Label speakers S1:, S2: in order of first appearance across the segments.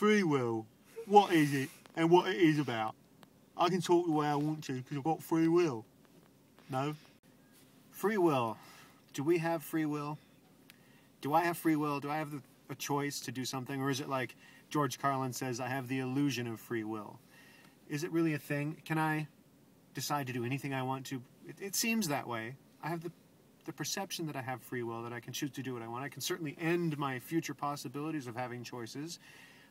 S1: free will. What is it and what it is about? I can talk the way I want to because I've got free will. No? Free will. Do we have free will? Do I have free will? Do I have a choice to do something? Or is it like George Carlin says, I have the illusion of free will? Is it really a thing? Can I decide to do anything I want to? It seems that way. I have the perception that I have free will, that I can choose to do what I want. I can certainly end my future possibilities of having choices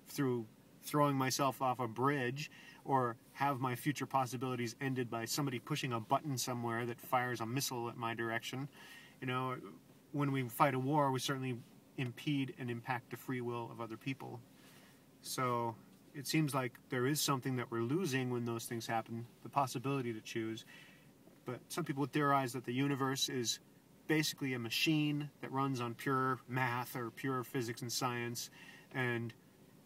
S1: through throwing myself off a bridge, or have my future possibilities ended by somebody pushing a button somewhere that fires a missile at my direction. You know, when we fight a war, we certainly impede and impact the free will of other people. So it seems like there is something that we're losing when those things happen, the possibility to choose. But some people theorize that the universe is basically a machine that runs on pure math or pure physics and science and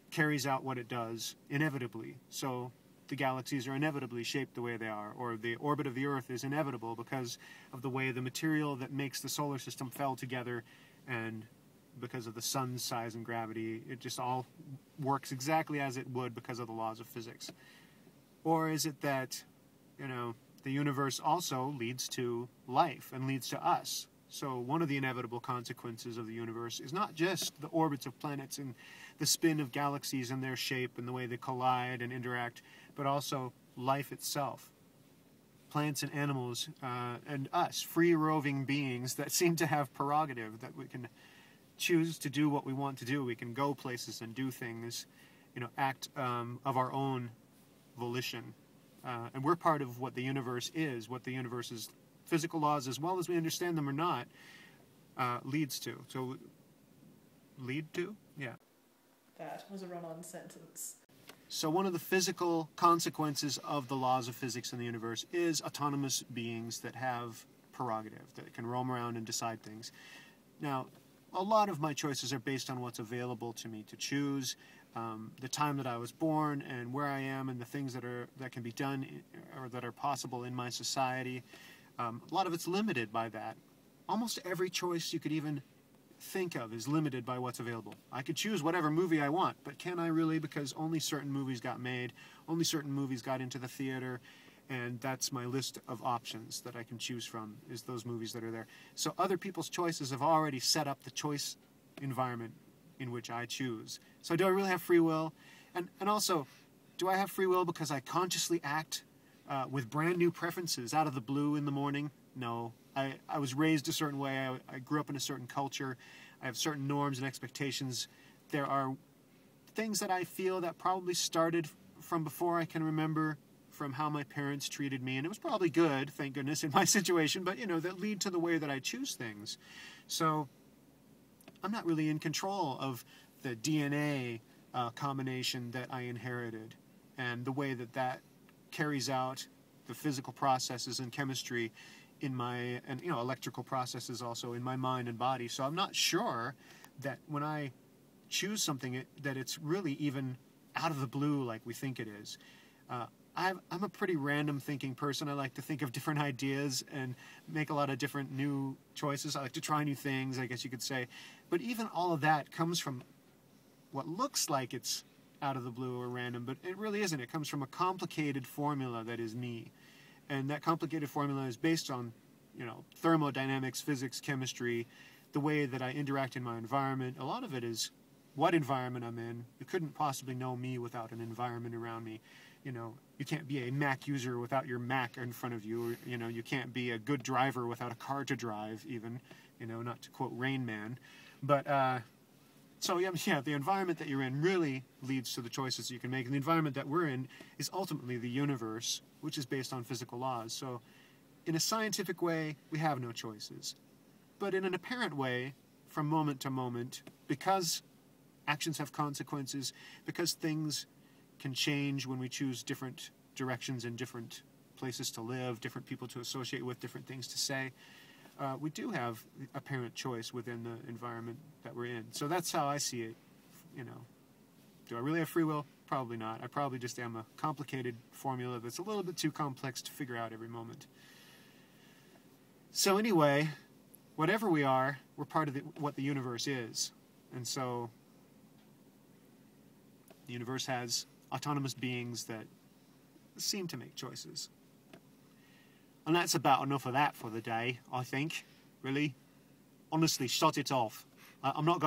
S1: carries out what it does inevitably. So the galaxies are inevitably shaped the way they are, or the orbit of the Earth is inevitable because of the way the material that makes the solar system fell together, and because of the sun's size and gravity, it just all works exactly as it would because of the laws of physics. Or is it that, you know, the universe also leads to life and leads to us? So one of the inevitable consequences of the universe is not just the orbits of planets and the spin of galaxies and their shape and the way they collide and interact, but also life itself. Plants and animals and us, free-roving beings that seem to have prerogative, that we can choose to do what we want to do. We can go places and do things, you know, act of our own volition. And we're part of what the universe is, what the universe's physical laws, as well as we understand them or not, leads to. So, lead to? Yeah.
S2: That was a run-on sentence.
S1: So one of the physical consequences of the laws of physics in the universe is autonomous beings that have prerogative, that can roam around and decide things. Now, a lot of my choices are based on what's available to me to choose, the time that I was born and where I am and the things that can be done or that are possible in my society. A lot of it's limited by that. Almost every choice you could even think of is limited by what's available. I could choose whatever movie I want, but can I really? Because only certain movies got made, only certain movies got into the theater, and that's my list of options that I can choose from, is those movies that are there. So other people's choices have already set up the choice environment in which I choose. So do I really have free will? And also, do I have free will because I consciously act with brand new preferences out of the blue in the morning? No. I was raised a certain way. I grew up in a certain culture. I have certain norms and expectations. There are things that I feel that probably started from before I can remember, from how my parents treated me, and it was probably good, thank goodness, in my situation, but, you know, that lead to the way that I choose things. So I'm not really in control of the DNA combination that I inherited and the way that that carries out the physical processes and chemistry in my, and, you know, electrical processes also in my mind and body. So I'm not sure that when I choose something that it's really even out of the blue like we think it is. I'm a pretty random thinking person. I like to think of different ideas and make a lot of different new choices. I like to try new things, I guess you could say. But even all of that comes from what looks like it's out of the blue or random, but it really isn't. It comes from a complicated formula that is me. And that complicated formula is based on, you know, thermodynamics, physics, chemistry, the way that I interact in my environment. A lot of it is what environment I'm in. You couldn't possibly know me without an environment around me. You know, you can't be a Mac user without your Mac in front of you. Or, you know, you can't be a good driver without a car to drive, even, you know, not to quote Rain Man. But, so, yeah, the environment that you're in really leads to the choices you can make. And the environment that we're in is ultimately the universe, which is based on physical laws. So, in a scientific way, we have no choices. But in an apparent way, from moment to moment, because actions have consequences, because things can change when we choose different directions and different places to live, different people to associate with, different things to say, we do have apparent choice within the environment that we're in. So that's how I see it. You know, do I really have free will? Probably not. I probably just am a complicated formula that's a little bit too complex to figure out every moment. So anyway, whatever we are, we're part of what the universe is. And so The universe has autonomous beings that seem to make choices. And that's about enough of that for the day, I think. Really. Honestly, shut it off. I'm not